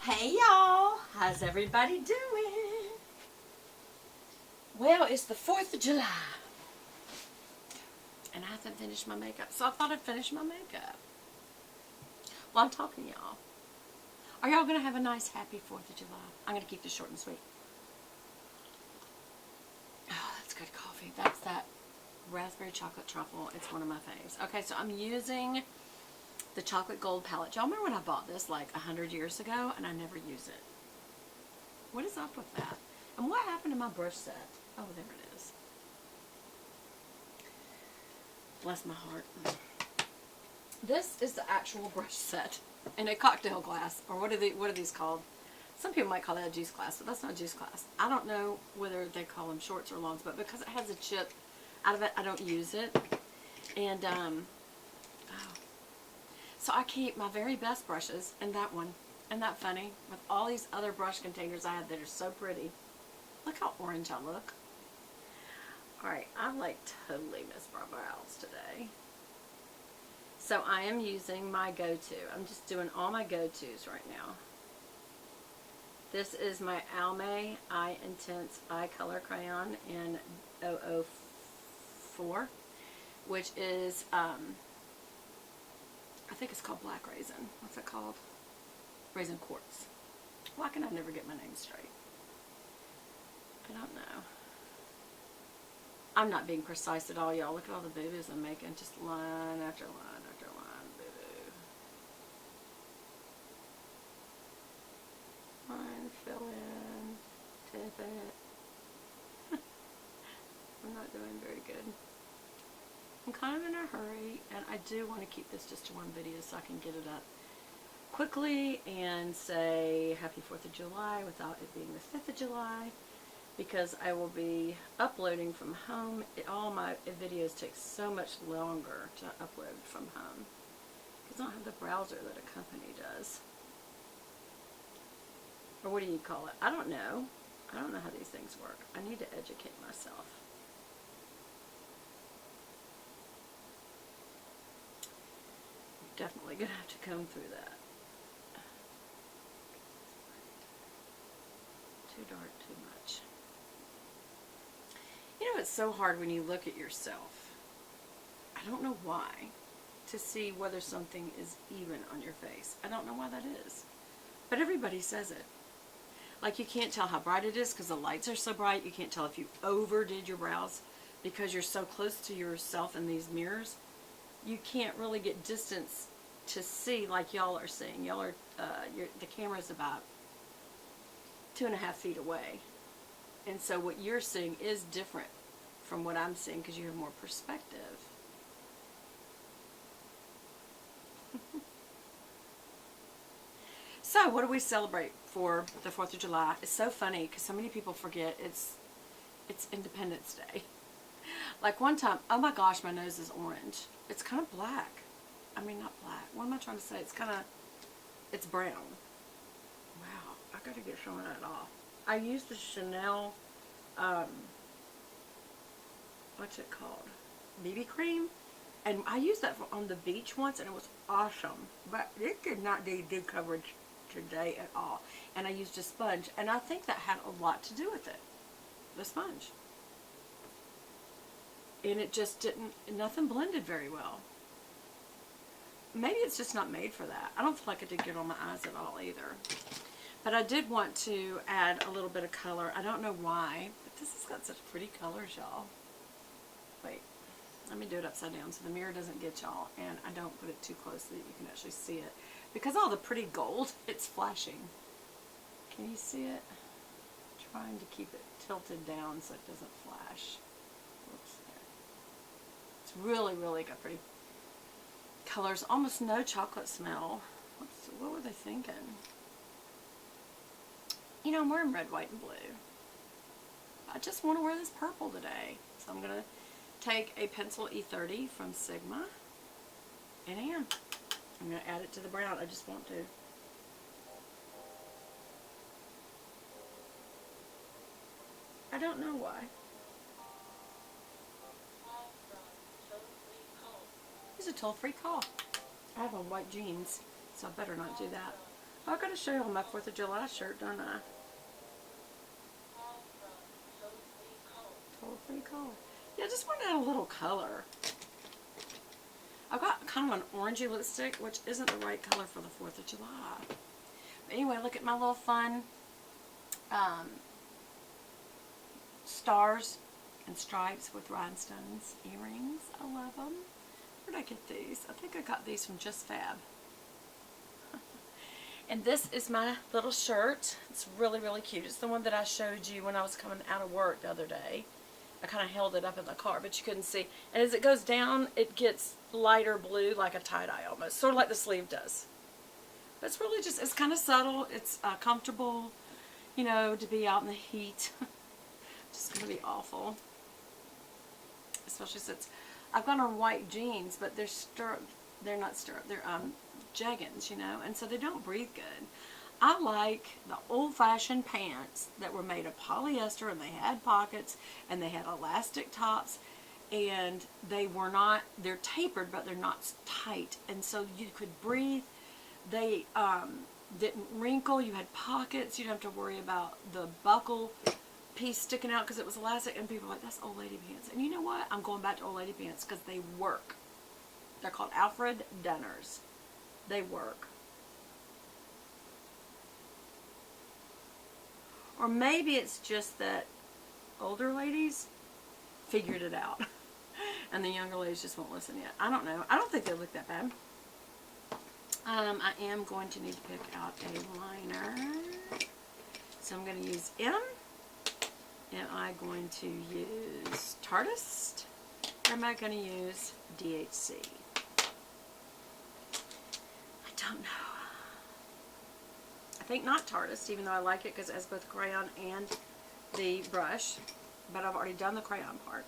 Hey y'all, how's everybody doing? Well, it's the 4th of July and I haven't finished my makeup, so I thought I'd finish my makeup while I'm talking to y'all. Are y'all going to have a nice, happy 4th of July? I'm going to keep this short and sweet. Oh, that's good coffee. That's that raspberry chocolate truffle. It's one of my faves. Okay, so I'm using the chocolate gold palette. Y'all remember when I bought this like 100 years ago and I never use it? What is up with that? And what happened to my brush set? Oh, there it is. Bless my heart. This is the actual brush set in a cocktail glass, or what are these called? Some people might call that a juice glass, but that's not a juice glass. I don't know whether they call them shorts or longs, but because it has a chip out of it, I don't use it. And so I keep my very best brushes in that one. Isn't that funny? With all these other brush containers I have that are so pretty. Look how orange I look. Alright, I like totally missed my brows today. So I am using my go-to. I'm just doing all my go-tos right now. This is my Almay Eye Intense Eye Color Crayon in 004, which is, I think it's called Black Raisin. What's it called? Raisin Quartz. Why can I never get my name straight? I don't know. I'm not being precise at all, y'all. Look at all the boo-boos I'm making. Just line after line after line. Boo-boo. Line, fill in, tip it. I'm not doing very good. I'm kind of in a hurry, and I do want to keep this just to one video so I can get it up quickly and say Happy 4th of July without it being the 5th of July, because I will be uploading from home. All my videos take so much longer to upload from home because I don't have the browser that a company does. Or what do you call it? I don't know. I don't know how these things work. I need to educate myself. I'm definitely going to have to comb through that. Too dark, too much. You know, it's so hard when you look at yourself. I don't know why. To see whether something is even on your face. I don't know why that is. But everybody says it. Like, you can't tell how bright it is because the lights are so bright. You can't tell if you overdid your brows because you're so close to yourself in these mirrors. You can't really get distance to see like y'all are seeing. Y'all are, the camera's about 2.5 feet away. And so what you're seeing is different from what I'm seeing because you have more perspective. So what do we celebrate for the 4th of July? It's so funny because so many people forget it's Independence Day. Like one time, oh my gosh, my nose is orange. It's kind of black. I mean, not black. What am I trying to say? It's brown. Wow, I gotta get some of that off. I used the Chanel, what's it called? BB cream. And I used that on the beach once and it was awesome. But it did not do coverage today at all. And I used a sponge and I think that had a lot to do with it. The sponge. And it just didn't, nothing blended very well. Maybe it's just not made for that. I don't feel like it did good on my eyes at all either. But I did want to add a little bit of color. I don't know why, but this has got such pretty colors, y'all. Wait, let me do it upside down so the mirror doesn't get y'all, and I don't put it too close so that you can actually see it. Because all the pretty gold, it's flashing. Can you see it? I'm trying to keep it tilted down so it doesn't flash. Whoops, there. It's really, really got pretty colors. Almost no chocolate smell. What were they thinking? You know, I'm wearing red, white, and blue. I just want to wear this purple today. So I'm going to take a pencil E30 from Sigma. And I'm going to add it to the brown. I just want to. I don't know why. It's a toll-free call. I have on white jeans, so I better not do that. I got to show you all my 4th of July shirt, don't I? Toll-free color. Yeah, I just want to add a little color. I've got kind of an orangey lipstick, which isn't the right color for the 4th of July. But anyway, look at my little fun stars and stripes with rhinestones earrings. I love them. Where did I get these? I think I got these from Just Fab. And this is my little shirt. It's really, really cute. It's the one that I showed you when I was coming out of work the other day. I kind of held it up in the car, but you couldn't see. And as it goes down, it gets lighter blue, like a tie-dye almost. Sort of like the sleeve does. But it's really just, it's kind of subtle. It's comfortable, you know, to be out in the heat. Just going to be awful. Especially since I've got on white jeans, but they're jeggings, you know, and so they don't breathe good. I like the old-fashioned pants that were made of polyester, and they had pockets, and they had elastic tops, and they're tapered, but they're not tight, and so you could breathe. They didn't wrinkle. You had pockets. You didn't have to worry about the buckle piece sticking out because it was elastic, and people were like, that's old lady pants. And you know what? I'm going back to old lady pants because they work. They're called Alfred Dunners. They work. Or maybe it's just that older ladies figured it out and the younger ladies just won't listen yet. I don't know. I don't think they look that bad. I am going to need to pick out a liner. So I'm going to use M. Am I going to use Tartist? Or am I going to use DHC? I don't know. I think not Tartist, even though I like it because it has both crayon and the brush. But I've already done the crayon part.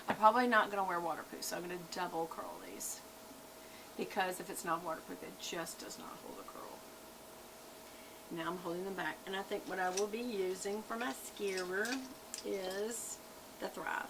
I'm probably not going to wear waterproof, so I'm going to double curl these. Because if it's not waterproof, it just does not hold a curl. Now I'm holding them back. And I think what I will be using for mascara is the Thrive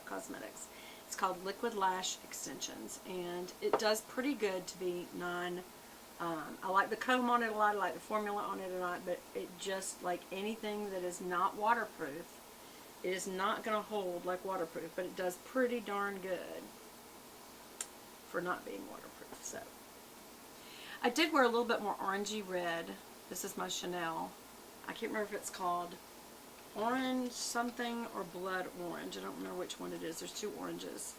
Cosmetics. It's called Liquid Lash Extensions. And it does pretty good to be I like the comb on it a lot. I like the formula on it a lot. But it just, like anything that is not waterproof, it is not going to hold like waterproof. But it does pretty darn good for not being waterproof. So I did wear a little bit more orangey red. This is my Chanel. I can't remember if it's called orange something or blood orange. I don't remember which one it is. There's two oranges.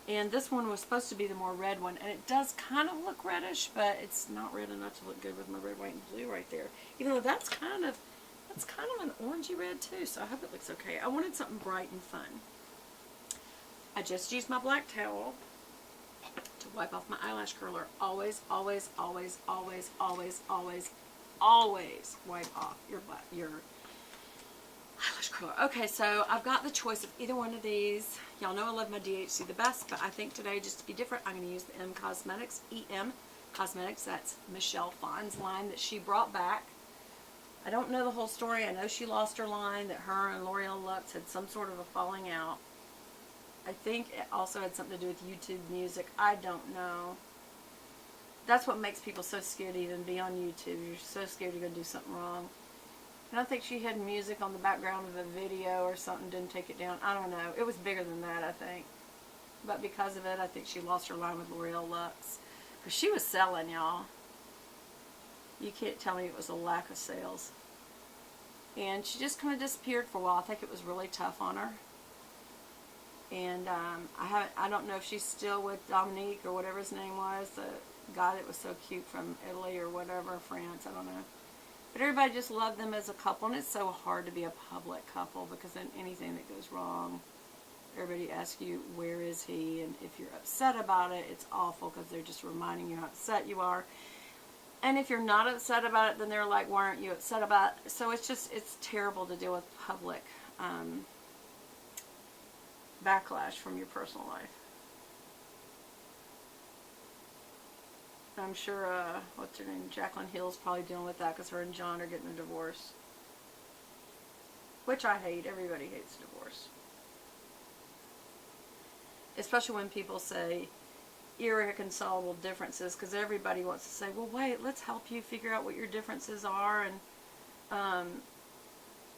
And this one was supposed to be the more red one. And it does kind of look reddish, but it's not red enough to look good with my red, white, and blue right there. Even though that's kind of an orangey red too. So I hope it looks okay. I wanted something bright and fun. I just used my black towel to wipe off my eyelash curler. Always, always, always, always, always, always, always wipe off your eyelash curler. Okay, so I've got the choice of either one of these. Y'all know I love my DHC the best, but I think today, just to be different, I'm going to use the EM Cosmetics. That's Michelle Phan's line that she brought back. I don't know the whole story. I know she lost her line, that her and L'Oreal Luxe had some sort of a falling out. I think it also had something to do with YouTube music. I don't know. That's what makes people so scared to even be on YouTube. You're so scared you're going to do something wrong. And I think she had music on the background of a video or something, didn't take it down. I don't know. It was bigger than that, I think. But because of it, I think she lost her line with L'Oreal Luxe. Because she was selling, y'all. You can't tell me it was a lack of sales. And she just kind of disappeared for a while. I think it was really tough on her. And I don't know if she's still with Dominique or whatever his name was, the guy that was so cute from Italy or whatever, France, I don't know. But everybody just loved them as a couple, and it's so hard to be a public couple because then anything that goes wrong, everybody asks you, where is he? And if you're upset about it, it's awful because they're just reminding you how upset you are. And if you're not upset about it, then they're like, why aren't you upset about it? So it's terrible to deal with public backlash from your personal life. I'm sure, what's her name, Jaclyn Hill's probably dealing with that because her and John are getting a divorce. Which I hate. Everybody hates divorce. especially when people say irreconcilable differences, because everybody wants to say, well, wait, let's help you figure out what your differences are, and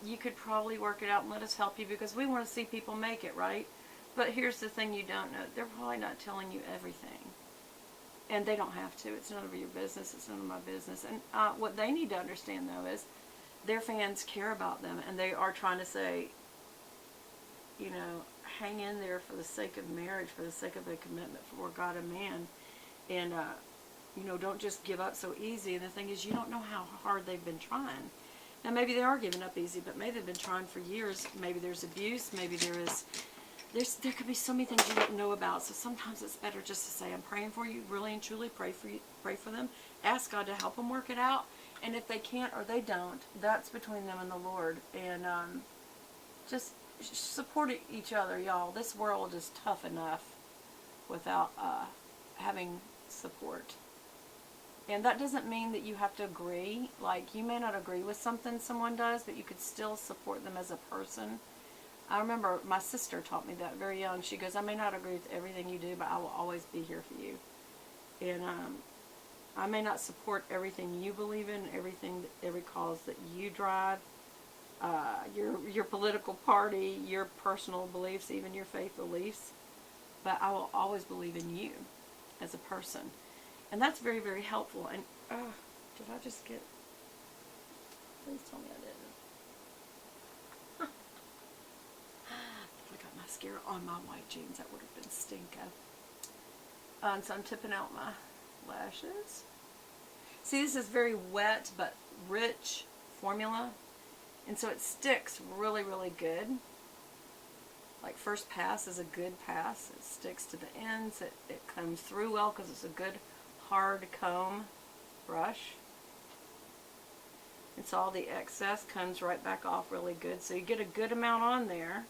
you could probably work it out and let us help you because we want to see people make it, right? But here's the thing you don't know. They're probably not telling you everything. And they don't have to. It's none of your business. It's none of my business. And what they need to understand, though, is their fans care about them. And they are trying to say, you know, hang in there for the sake of marriage, for the sake of a commitment for God and man. And, you know, don't just give up so easy. And the thing is, you don't know how hard they've been trying. Now, maybe they are giving up easy, but maybe they've been trying for years. Maybe there's abuse. Maybe there could be so many things you don't know about. So sometimes it's better just to say, I'm praying for you, really and truly pray for them. Ask God to help them work it out. And if they can't or they don't, that's between them and the Lord. And just support each other, y'all. This world is tough enough without having support. And that doesn't mean that you have to agree. Like, you may not agree with something someone does, but you could still support them as a person. I remember my sister taught me that very young. She goes, I may not agree with everything you do, but I will always be here for you. And I may not support everything you believe in, every cause that you drive, your political party, your personal beliefs, even your faith beliefs, but I will always believe in you as a person. And that's very, very helpful. And, did I just get... Please tell me I didn't. If I got mascara on my white jeans, that would have been stinking. And so I'm tipping out my lashes. See, this is very wet but rich formula. And so it sticks really, really good. Like, first pass is a good pass. It sticks to the ends. It comes through well because it's a good hard comb brush. And so all the excess comes right back off really good. So you get a good amount on there.